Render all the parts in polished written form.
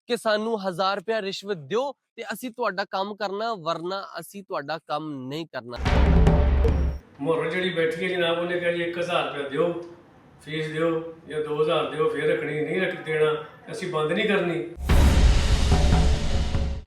कि सानू 1000 रुपया रिश्वत दियो ते असी तुहाडा काम करना, वरना असी तुहाडा काम नहीं करना। मुहर जी बैठी है जनाब, उन्हें कहा जी 1000 रुपया दिओ, फीस दिओ या 2000 दिओ, फिर रखनी नहीं रख देना, असी बंद नहीं करनी।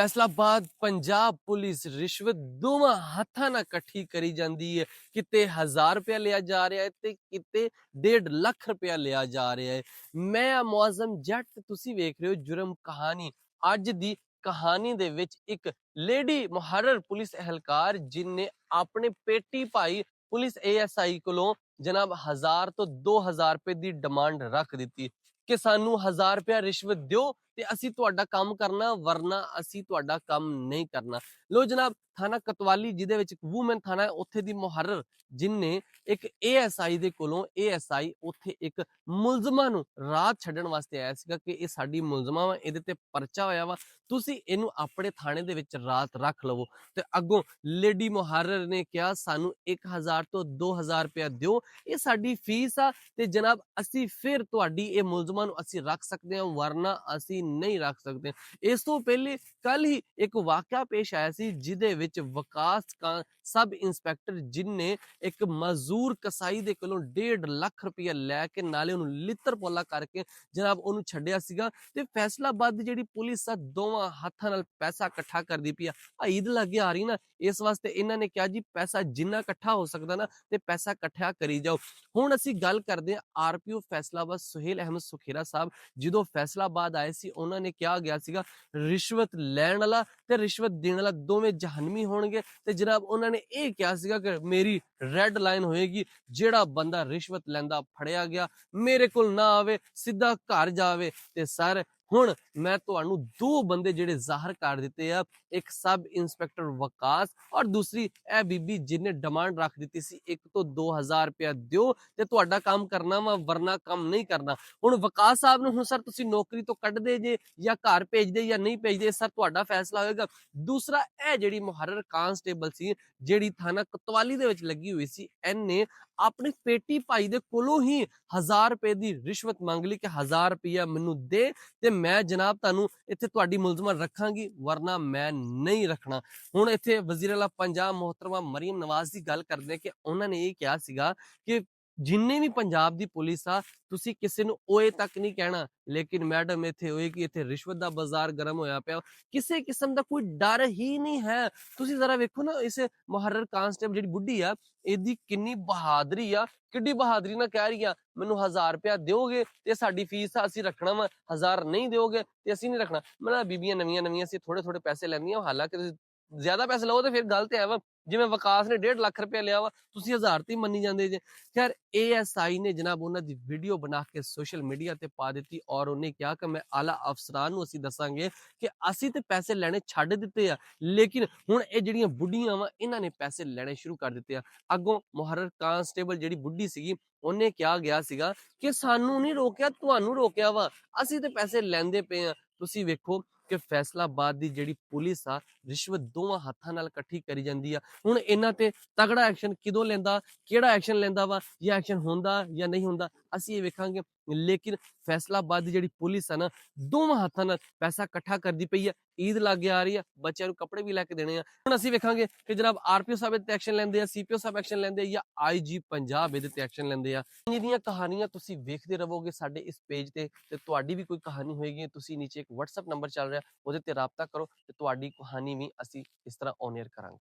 फैसलाबाद पंजाब पुलिस रिश्वत दोवां हत्थां नाल इकट्ठी करी जांदी है। किते 1000 रुपया लिया जा रहा है ते किते 1.5 लाख रुपया लिया जा रहा है। मैं मुआजम जट तुसी वेख रहे हो जुर्म कहानी। अज दी कहानी दे विच एक लेडी मुहर्रर पुलिस एहलकार जिन्ने अपने पेटी भाई पुलिस ASI कोलों जनाब 1000 तो 2000 रुपए दी डिमांड रख दी कि सानू 1000 रुपया रिश्वत दियो ते असी तुहाडा काम करना, वरना असी तुहाडा काम नहीं करना। लो जनाब थाना कतवाली जिहदे विच वूमेन थाना है, उत्थे दी मुहर्रर जिन्ने एक ASI दे कोलों ASI उत्थे एक मुलजमा नू रात छड्डण वास्ते आया सीगा कि ये साडी मुलजमा वा, इहदे ते परचा होया वा, तुसी इहनू अपने थाने दे विच रात रख लवो। ते अगों लेडी मुहर्रर ने कहा सानू 1000 तो 2000 रुपया दियो, ये साडी फीस आ ते जनाब असी फिर तुहाडी ये मुलजमा नू असी रख सकदे हां, वरना असी नहीं रख सकदे। इस तो पहले कल ही एक वाकया पेश आया सी जिहदे विच वकास का सब इंस्पैक्टर जिन्ने एक मजदूर कसाई दे कोलों 1.5 लाख रुपया लैके नाले ओनू लित्तर पोला करके जनाब ओनू छड्डिया सीगा। ते फैसलाबाद दी जेहड़ी पुलिस आ दोवां हत्थां नाल पैसा इकट्ठा करदी पई आ। ईद लागे आ रही ना, इस वास्ते इन्हां ने कहा जी पैसा जिन्ना इकट्ठा हो सकदा ना ते पैसा इकट्ठा करी जाओ। हुण असी गल करदे हां RPO फैसलाबाद सुहेल अहमद सुखेरा साहब ਜਦੋਂ फैसलाबाद आए सी उन्होंने ने कहा गया सीगा रिश्वत लैण वाला ते रिश्वत देण वाला दोवें जहन्नमी होणगे। ते जनाब उन्होंने ये कहा सीगा कि मेरी रेड लाइन होएगी, जेड़ा बंदा रिश्वत लैंदा फड़िया गया मेरे कोल ना आवे, सीधा घर जावे। ते सर हुण मैं तुहानू दो बंदे जेड़े जाहिर कर दिते आ, एक सब इंस्पैक्टर वकास और दूसरी ए बीबी जिन्ने डिमांड रख दी सी एक तो 2000 रुपया दियो ते तुहाडा काम करना वा, वरना काम नहीं करना। हुण वकास साहब नूं हुण सर तुसीं नौकरी तो कढ दे जे या घर भेज दे या नहीं भेज दे, सर तुहाडा फैसला होएगा। दूसरा ए जेड़ी मुहर्रर कांस्टेबल सी जेड़ी थाना कोतवाली दे विच लगी हुई सी, इन्ने अपने पेटी भाई दे कोलों ही 1000 रुपए दी रिश्वत मंग ली कि 1000 रुपया मैनू दे ते मैं जनाब तुहानू इत्थे तुहाडी मुलजमा रखांगी, वरना मैं नहीं रखना। हुण इत्थे वज़ीर आला पंजाब मोहतरमा मरीम नवाज दी गल करदे कि उन्हां ने ये कहा सीगा कि जिन्ने भी पंजाब दी पुलिस आ तुसी किसी नू ओए तक नहीं कहना, लेकिन मैडम इत्थे होए कि इत्थे रिश्वत दा बाजार गर्म होया पिया, किसी किस्म दा कोई डर ही नहीं है। तुसी जरा वेखो ना इस मुहर्रर कांस्टेबल जेहड़ी बुड्ढी आ इहदी किन्नी बहादरी आ, किड्डी बहादरी नाल कह रही आ मैनू 1000 रुपया दोगे ते साडी फीस आ असी रखना वा, 1000 नहीं दोगे ते असी नहीं रखना। मतलब बीबियां नवियां नवियां सी थोड़े थोड़े पैसे लैंदियां, हालांकि तुसी ज्यादा पैसे लओ ते फिर गल ते है वा, जिवें वकास ने 1.5 लाख रुपया लिया वा तुसी 1000 ते मन्नी जांदे जे। खैर ASI ने जनाब उन्हां दी वीडियो बना के सोशल मीडिया ते पा दित्ती और उन्हें कहा कि मैं आला अफसरान नूं असी दसांगे कि असी ते पैसे लैणे छड्ड दित्ते आ, लेकिन हुण ये जेहड़ियां बुड्ढियां वा इन्हां ने पैसे लैणे शुरू कर दित्ते आ। अगों मुहर्रर कांस्टेबल जेहड़ी बुड्ढी सीगी उन्हें कहा गया सीगा कि सानू नहीं रोकिया तुहानू रोकिया वा, असी ते पैसे लैंदे पे आ। तुसी वेखो कि फैसलाबाद दी जेहड़ी पुलिस आ रिश्वत दोवां हत्थां नाल इकट्ठी करी जांदी आ। हुण इन्हां ते तगड़ा एक्शन किदों लैंदा, केड़ा एक्शन लैंदा वा या एक्शन होंदा या नहीं होंदा असी ये वेखांगे। लेकिन फैसलाबाद दी जेहड़ी पुलिस है ना दोवां हत्थां नाल पैसा इकट्ठा करदी पई है। ईद लागे आ रही है, बच्चों नूं कपड़े भी लैके देने आ। हुण असी वेखांगे कि जनाब RPO साहब इहदे ते एक्शन लैंदे आ, CPO साहब एक्शन लैंदे आ या IG पंजाब इहदे ते एक्शन लैंदे आ। इंज दीयां कहानियां तुसी वेखदे रहोगे साडे इस पेज ते तुहाडी भी कोई कहानी होएगी तुसी नीचे एक WhatsApp नंबर चल रहा है, ਉਹਦੇ ਤੇ ਰਾਬਤਾ ਕਰੋ ਤੇ ਤੁਹਾਡੀ ਕਹਾਣੀ ਵੀ ਅਸੀਂ ਇਸ ਤਰ੍ਹਾਂ ਔਨ 에ਅਰ ਕਰਾਂਗੇ।